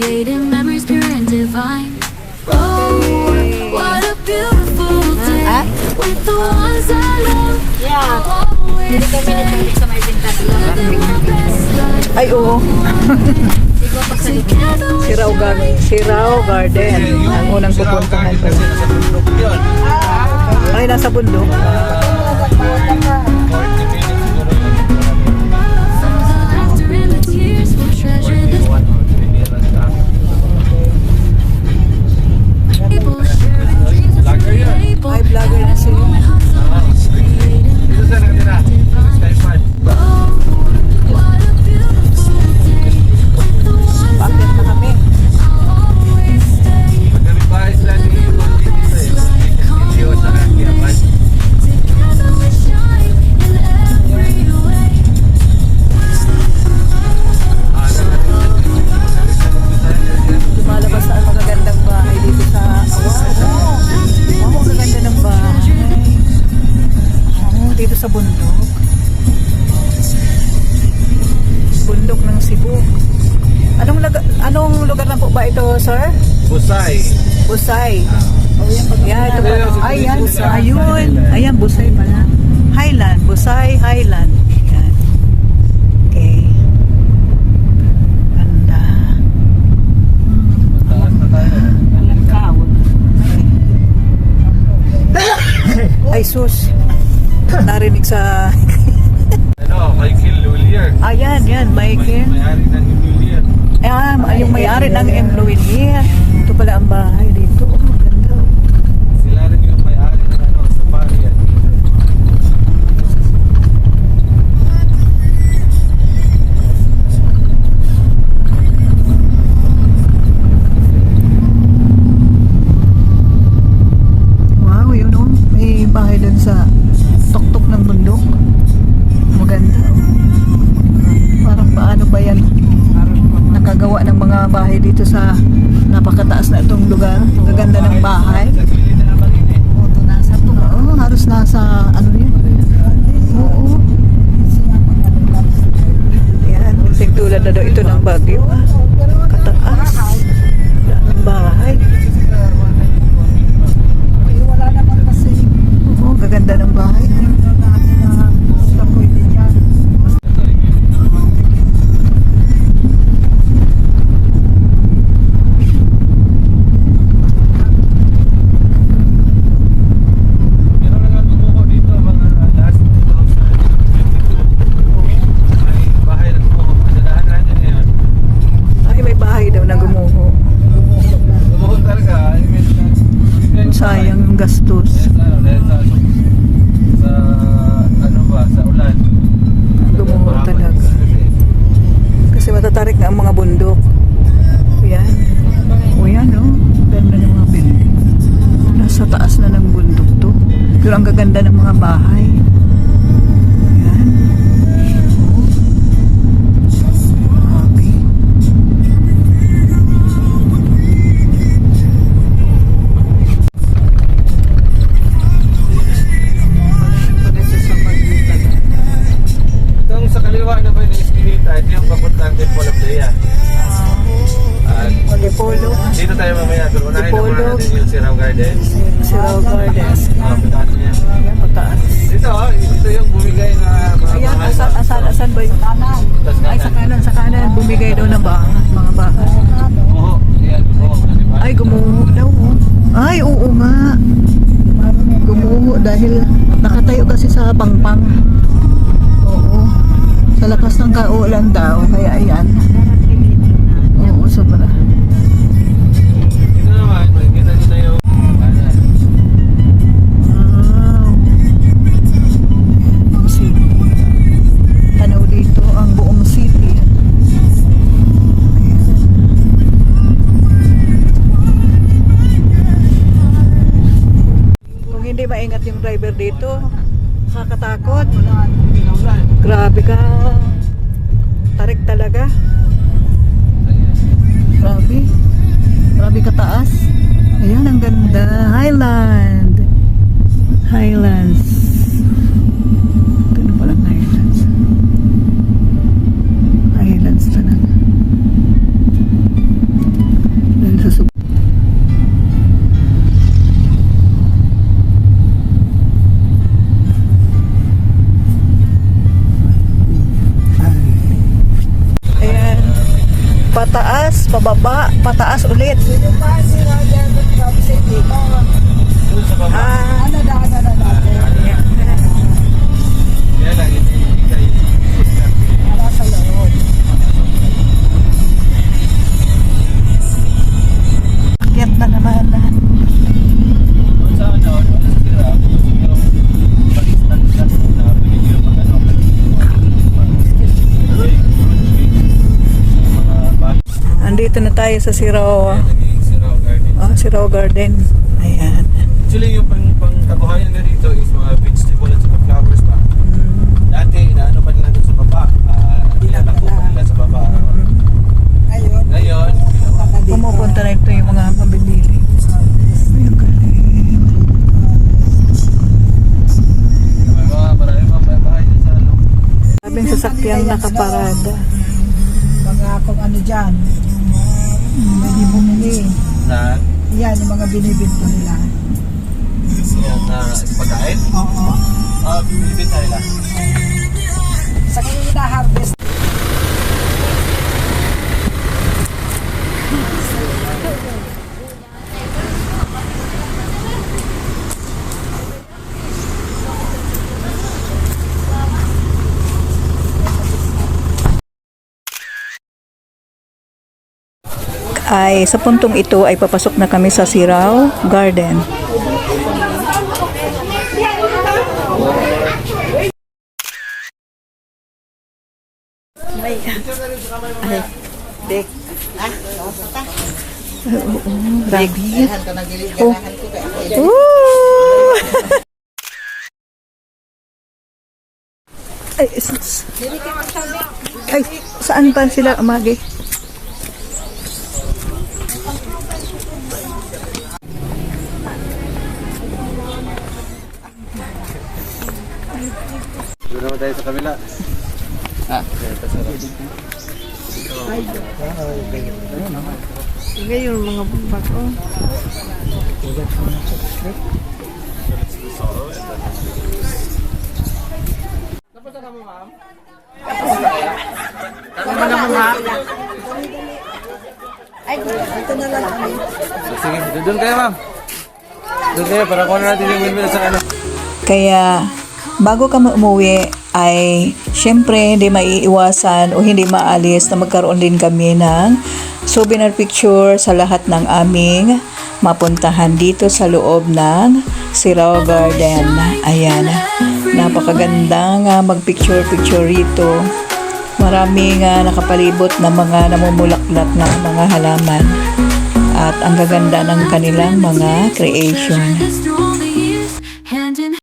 creating memories pure and divine. Oh, what a beautiful day with the ones I love. I'll always stay. Living my best life. Ay, oo. Together we shine. Sirao Garden. Ang unang pupuntahan ko. Ay, nasa bundok. From the laughter and the tears, we'll treasure this people sharing dreams with people. Ay, vlogger na siya. What a beautiful day with the ones Bakit na kami? I'll always stay. Together we shine in every way. Lumalabas na ang magagandang bahay dito sa Wow, ang gaganda ng bahay. Dito sa bundok. Bundok ng Cebu. Anong lugar na po ba ito, sir? Busay. Busay. Yeah, ito pa. Ayan, ayun. Ayan, Busay pala. Highland, Busay, Highland. Ayan. Okay. Ganda. Ay, sus. Narinig sa... Ano, Michael Lulier. Ayan, yan, Michael. May-ari ng Lulier. Ayan, yung may-ari ng M. Luilier. Ito pala ang bahay dito. Oh, ganda. Sila rin yung may-ari ng safari yan. Wow, yun o. May bahay dun sa tuktok ng bundok. Maganda. Parang paano ba yan? Nakagawa ng mga bahay dito sa napakataas na itong lugar. Ang gaganda ng bahay. Oo, halos nasa ano yun. Oo. Yan, tulad na daw ito ng Baguio. Kataas. Ang bahay. Oo, gaganda ng bahay. Meron na nga gumuho dito mga last 2022. May bahay na gumuho. Madalahan natin ngayon. Ay, may bahay daw na gumuho. Gumuho talaga. Sayang yung gastos. Dahil sa ano ba, sa ulan. Gumuho talaga. Kasi matatarik na ang mga bundok. Yan. O yan, no? Ganda ng mga building. Nasa taas na ng bundok to. Pero ang gaganda ng mga bahay. Yan. Oh. Okay. Itong sa kaliwa naman yung Eskinita, ito yung papuntang Temple of Lea. At Polo. dito tayo mamaya. Pero unahin na muna Dipolog. natin yung Sirao Garden. Sirao Gardens. Puntahan niya. Yan, mataas. Ito yung bumigay na mga Ayan, bahay. asan ba yung kanan? Ay, sa kanan. Bumigay daw na ba? Mga bahay. Oo, yan. Oo, diba? Ay, gumuho daw. Oh. Ay, oo nga. Gumuho dahil nakatayo kasi sa pangpang. Oo. Sa lakas ng kaulan daw. Kaya ayan. Oo, sobra. Ito naman, makikita nyo na yung kanan. Wow. Ang city. Tanaw dito ang buong city. Ayan. Kung hindi maingat yung driver dito, nakakatakot. Grabe ka. Tarik talaga. Grabe. Grabe kataas. Ayan, ang ganda. Highland. Highlands. Ito na palang Highlands. Highlands talaga. pababa, pataas ulit. Doon sa baba. Kaya lang, hindi kayo. Akyat na naman. Doon sa ano, doon sa sira, siguro, pag-istan na pinili yung mga ano, mga bahay. Andito na tayo sa Sirao, Naging Sirao Garden. Sirao Garden. Ayan. Actually, yung pang-kabuhayan na dito is mga vegetable at saka flowers pa. Dati, inaano pa nila doon sa baba. Nilalako pa nila sa baba. Ngayon, Pumupunta na ito yung mga mabibili. Ang galing. may mga marami pa may bahay dyan sa ano. Sabing sasakyang nakaparada. Mga kung ano dyan, hindi bumili. Na, Yan, yung mga binibinto nila. yan na pagkain. Oo. Bilibit na nila. Sa kanila na-harvest. Ay sa puntong ito ay papasok na kami sa Sirao Garden. Rabbit. Oh. Ay, ay, saan ba sila umagi? Doon naman tayo sa kabila. Ngayon, mga bago. Sige, doon kayo ma'am. Doon kayo para kuha natin yung windmill sa ano. Kaya bago ka umuwi ay syempre hindi maiiwasan o hindi maalis na magkaroon din kami ng souvenir picture sa lahat ng aming mapuntahan dito sa loob ng Sirao Garden. Ayan, napakaganda nga magpicture-picture rito. Maraming nakapalibot na mga namumulaklak na mga halaman at ang gaganda ng kanilang mga creation. Through the years, hand in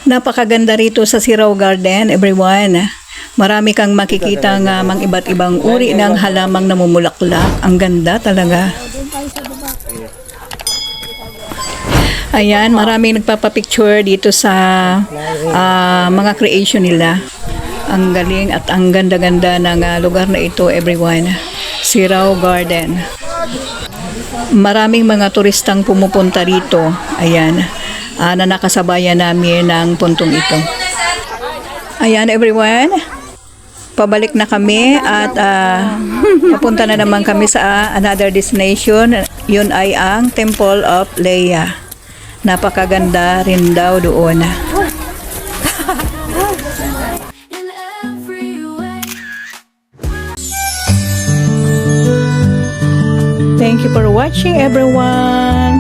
Napakaganda rito sa Sirao Garden, everyone. Marami kang makikita nga mga iba't ibang uri ng halamang namumulaklak. Ang ganda talaga. Ayan, maraming nagpapapicture dito sa mga creation nila. Ang galing at ang ganda-ganda ng lugar na ito, everyone. Sirao Garden. Maraming mga turistang pumupunta rito. Ayan. Na nakasabayan namin ng puntong ito. Ayan, everyone. Pabalik na kami at papunta na naman kami sa another destination. Yun ay ang Temple of Leia. Napakaganda rin daw doon. in every way. Thank you for watching, everyone.